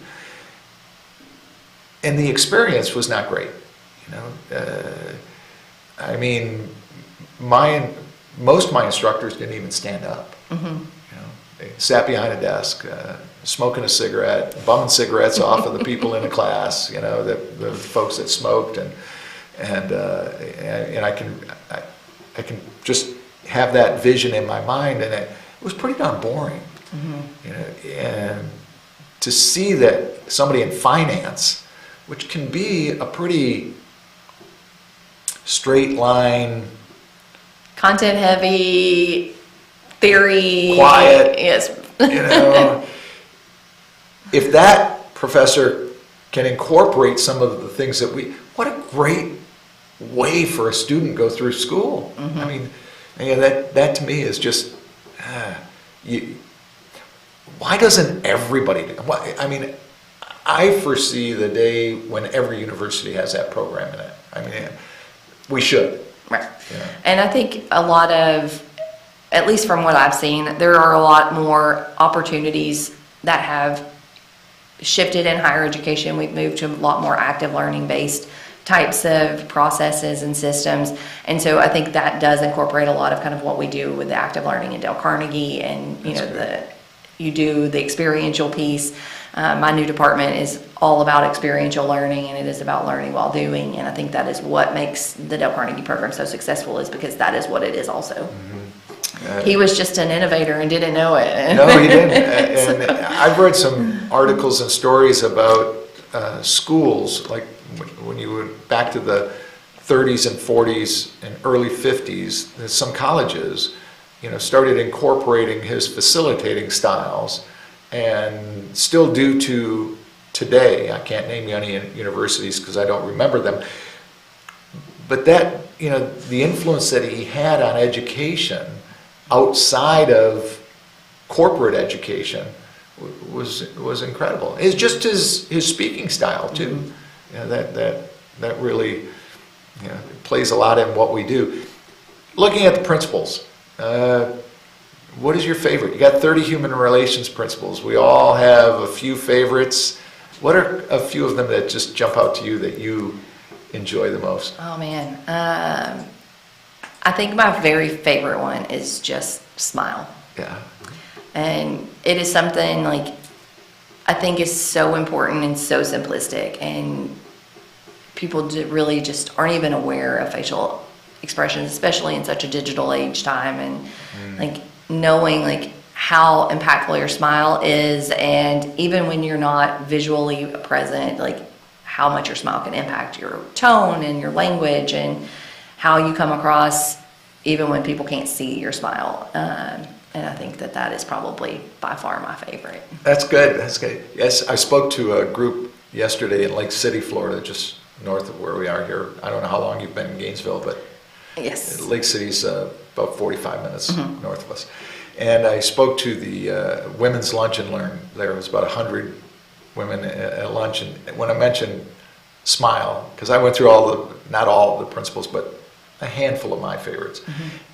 and the experience was not great. I mean, most of my instructors didn't even stand up. Mm-hmm. They sat behind a desk, smoking a cigarette, bumming cigarettes off of the people in the class. The folks that smoked, and I can just have that vision in my mind, and it was pretty darn boring. Mm-hmm. And to see that somebody in finance, which can be a pretty straight line, content heavy, theory, quiet, yes. If that professor can incorporate some of the things that what a great way for a student to go through school. Mm-hmm. I mean, that to me is just, why doesn't everybody do? I mean, I foresee the day when every university has that program in it. I mean, we should. Right. Yeah. And I think a lot of, at least from what I've seen, there are a lot more opportunities that have shifted in higher education. We've moved to a lot more active learning based types of processes and systems. And so I think that does incorporate a lot of kind of what we do with the active learning in Dale Carnegie, and you do the experiential piece. My new department is all about experiential learning, and it is about learning while doing. And I think that is what makes the Dale Carnegie program so successful, is because that is what it is also. Mm-hmm. He was just an innovator and didn't know it. No, he didn't. And I've read some articles and stories about schools, like when you went back to the 30s and 40s and early 50s, some colleges, started incorporating his facilitating styles, and still do to today. I can't name you any universities because I don't remember them. But that, the influence that he had on education outside of corporate education was incredible. It's just his speaking style too. Mm-hmm. That really plays a lot in what we do. Looking at the principles, what is your favorite? You got 30 human relations principles. We all have a few favorites. What are a few of them that just jump out to you that you enjoy the most? Oh man, I think my very favorite one is just smile. Yeah. And it is something like I think is so important and so simplistic, and people really just aren't even aware of facial expressions, especially in such a digital age time, and like knowing like how impactful your smile is, and even when you're not visually present, like how much your smile can impact your tone and your language and how you come across even when people can't see your smile. And I think that is probably by far my favorite. That's good. That's good. Yes, I spoke to a group yesterday in Lake City, Florida, just north of where we are here. I don't know how long you've been in Gainesville, but yes, Lake City's about 45 minutes north of us. And I spoke to the women's lunch and learn. There was about 100 women at lunch, and when I mentioned smile, because I went through not all the principles, but a handful of my favorites.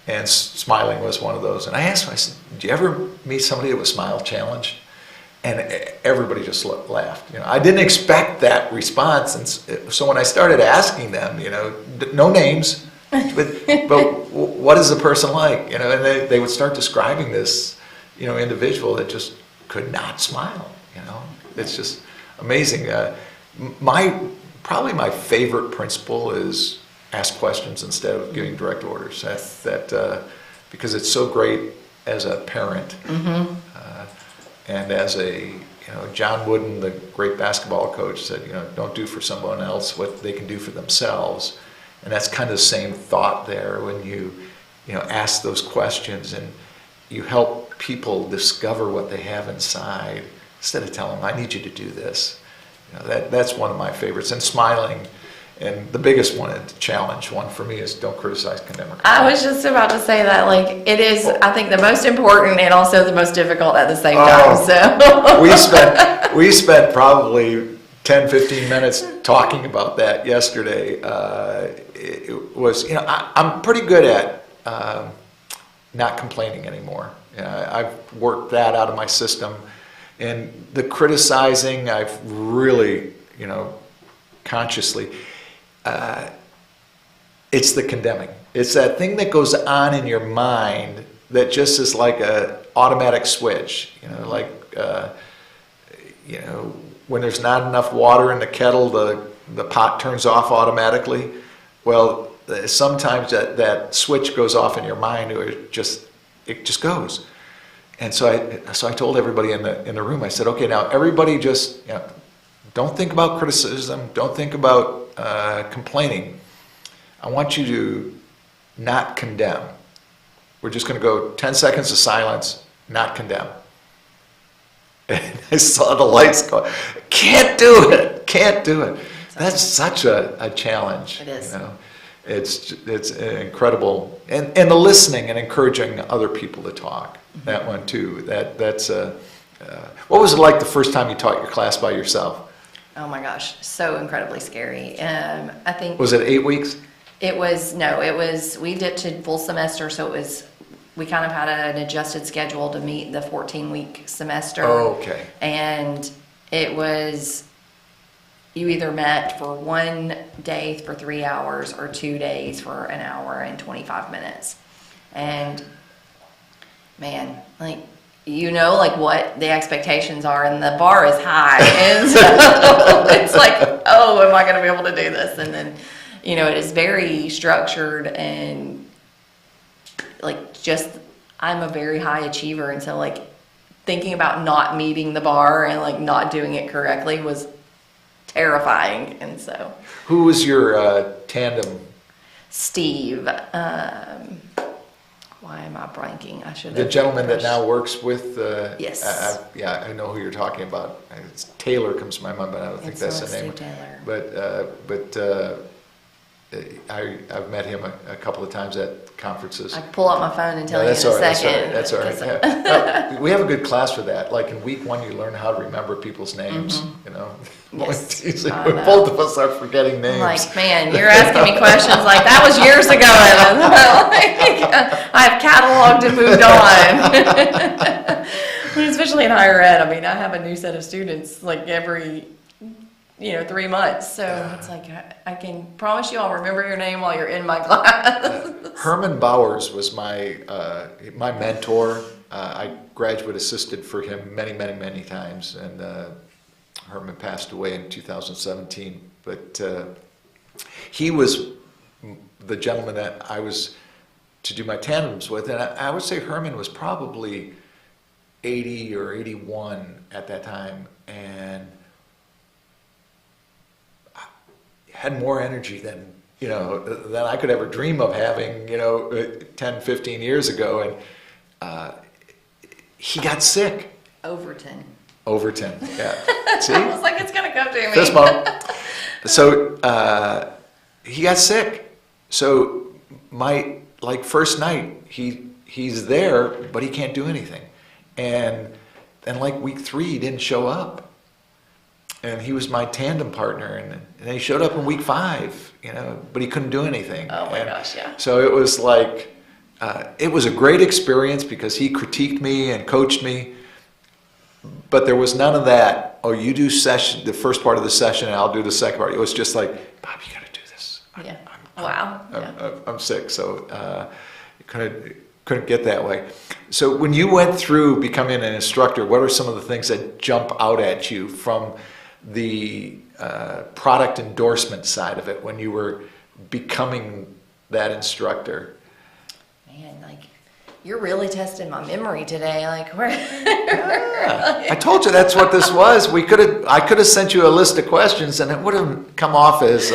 And smiling was one of those. And I asked him, I said, "Do you ever meet somebody that was smile challenged?" And everybody just laughed. I didn't expect that response. And so when I started asking them, no names, but what is the person like? And they would start describing this, individual that just could not smile. It's just amazing. Probably my favorite principle is ask questions instead of giving direct orders. Because it's so great as a parent, and as John Wooden, the great basketball coach, said, don't do for someone else what they can do for themselves. And that's kind of the same thought there when you ask those questions and you help people discover what they have inside instead of telling them, I need you to do this. That's one of my favorites. And smiling, and the biggest one, the challenge one for me is don't criticize, condemn, or complain. I was just about to say that, it is, I think, the most important and also the most difficult at the same time. So we spent probably 10, 15 minutes talking about that yesterday. It was, I'm pretty good at not complaining anymore. I've worked that out of my system. And the criticizing, I've really, consciously, it's the condemning. It's that thing that goes on in your mind that just is like a automatic switch. When there's not enough water in the kettle, the pot turns off automatically. Well, sometimes that switch goes off in your mind, or it just goes. And so I told everybody in the room, I said, okay, now everybody just don't think about criticism, don't think about complaining. I want you to not condemn. We're just going to go 10 seconds of silence, not condemn. And I saw the lights go, can't do it. That's such a challenge. It is. It's incredible. And the listening and encouraging other people to talk. That one too. That's what was it like the first time you taught your class by yourself? Oh my gosh, so incredibly scary. I think. Was it 8 weeks? We dipped to full semester, so we kind of had an adjusted schedule to meet the 14-week semester. Oh, okay. And it was, you either met for 1 day for 3 hours or 2 days for an hour and 25 minutes. And man, what the expectations are, and the bar is high. And so it's like, oh, am I going to be able to do this? And then, it is very structured and I'm a very high achiever. And so thinking about not meeting the bar and not doing it correctly was terrifying. And so. Who was your tandem? Steve. Why am I blanking? I should have. The gentleman that now works with. Yes. I know who you're talking about. Taylor comes to my mind, but I don't think that's the name. Steve Taylor. But I've met him a couple of times at conferences. I can pull out my phone and tell you in a second. That's all right. Yeah. We have a good class for that. In week 1, you learn how to remember people's names. Yes, Both of us are forgetting names. Man, you're asking me questions that was years ago. I've cataloged and moved on. Especially in higher ed. I have a new set of students every 3 months. So it's I can promise you I'll remember your name while you're in my class. Herman Bowers was my mentor. I graduate assisted for him many, many, many times. And Herman passed away in 2017. But he was the gentleman that I was to do my tandems with. And I would say Herman was probably 80 or 81 at that time. And had more energy than I could ever dream of having 10, 15 years ago. And he got sick. Overton, yeah. See? I was like, it's gonna come to me. Fist bump. So he got sick. So my first night he's there, but he can't do anything. And then week 3 he didn't show up. and he was my tandem partner, and he showed up in week 5, but he couldn't do anything. Oh my gosh, yeah. So it was like, it was a great experience because he critiqued me and coached me, but there was none of that, oh, you do the first part of the session and I'll do the second part. It was just like, Bob, you got to do this. I'm sick, so couldn't get that way. So when you went through becoming an instructor, what are some of the things that jump out at you from the product endorsement side of it when you were becoming that instructor? Man, like, you're really testing my memory today. Like, where? I told you that's what this was. I could have sent you a list of questions, and it would have come off as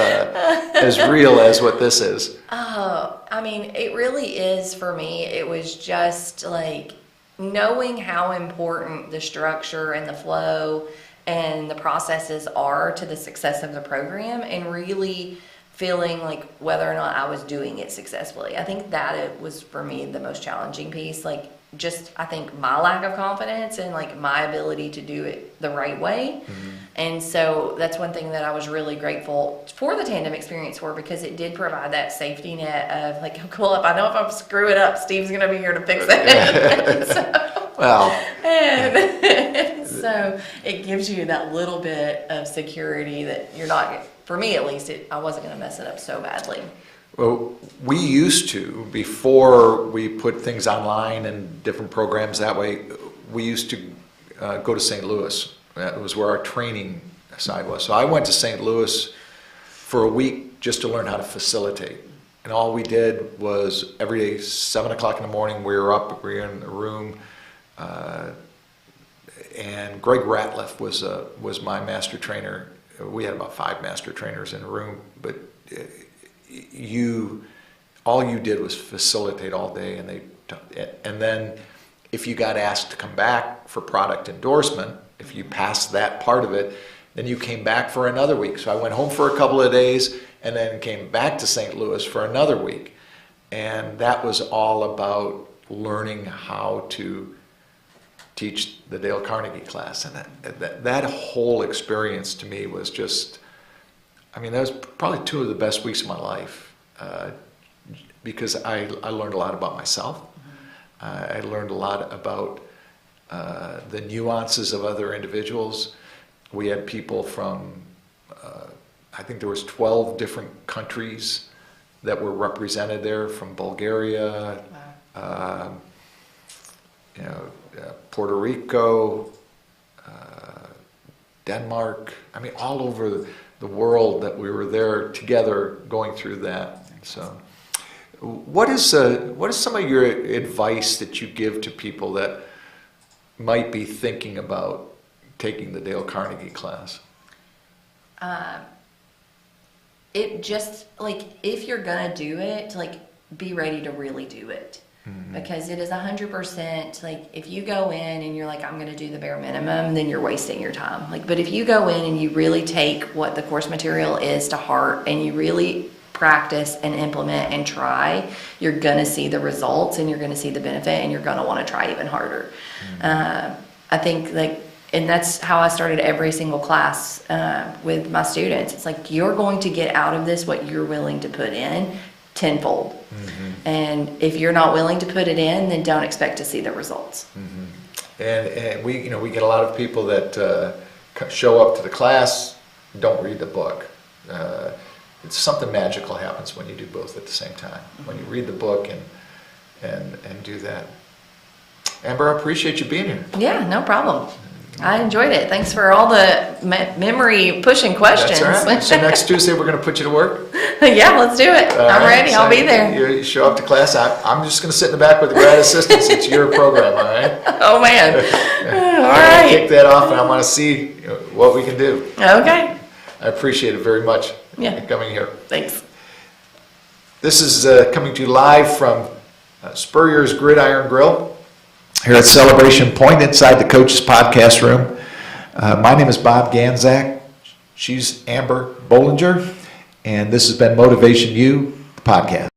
real as what this is. Oh, I mean, it really is for me. It was just like knowing how important the structure and the flow and the processes are to the success of the program, and really feeling like whether or not I was doing it successfully. I think that it was for me the most challenging piece. Like, just, I think, my lack of confidence and like my ability to do it the right way. Mm-hmm. And so that's one thing that I was really grateful for the tandem experience for, because it did provide that safety net of like, well, if I know if I screw it up, Steve's going to be here to fix it. So it gives you that little bit of security that you're not, for me at least, I wasn't going to mess it up so badly. Well, we used to, before we put things online and different programs that way, we used to go to St. Louis. That was where our training side was. So I went to St. Louis for a week just to learn how to facilitate. And all we did was every day, 7 o'clock in the morning, we were up, we were in the room. And Greg Ratliff was my master trainer. We had about 5 master trainers in the room, but all you did was facilitate all day, and then if you got asked to come back for product endorsement, if you passed that part of it, then you came back for another week. So I went home for a couple of days and then came back to St. Louis for another week, and that was all about learning how to teach the Dale Carnegie class. And that whole experience to me was just, I mean, that was probably 2 of the best weeks of my life, because I learned a lot about myself. I learned a lot about the nuances of other individuals. We had people from, I think there was 12 different countries that were represented there, from Bulgaria, Puerto Rico, Denmark. I mean, all over the world that we were there together going through that. So, what is some of your advice that you give to people that might be thinking about taking the Dale Carnegie class? It just, like, if you're gonna do it, like, be ready to really do it. Mm-hmm. Because it is 100%, like, if you go in and you're like, I'm gonna do the bare minimum, then you're wasting your time. Like, but if you go in and you really take what the course material is to heart and you really practice and implement and try, you're gonna see the results and you're gonna see the benefit and you're gonna wanna try even harder. Mm-hmm. I think, like, and that's how I started every single class with my students. It's like, you're going to get out of this what you're willing to put in tenfold. Mm-hmm. And if you're not willing to put it in, then don't expect to see the results. Mm-hmm. And we get a lot of people that show up to the class, don't read the book. It's something magical happens when you do both at the same time. Mm-hmm. When you read the book and do that. Amber, I appreciate you being here. Yeah, no problem. I enjoyed it. Thanks for all the memory pushing questions. That's right. So next Tuesday we're going to put you to work? Yeah, let's do it. I'm ready. So I'll be there. You show up to class. I'm just going to sit in the back with the grad assistants. It's your program, all right? Oh, man. All right. Kick that off, and I want to see what we can do. Okay. I appreciate it very much. Yeah. Coming here. Thanks. This is coming to you live from Spurrier's Gridiron Grill here at Celebration Point inside the Coach's Podcast Room. My name is Bob Ganzak. She's Amber Bollinger. And this has been MotivationU, the podcast.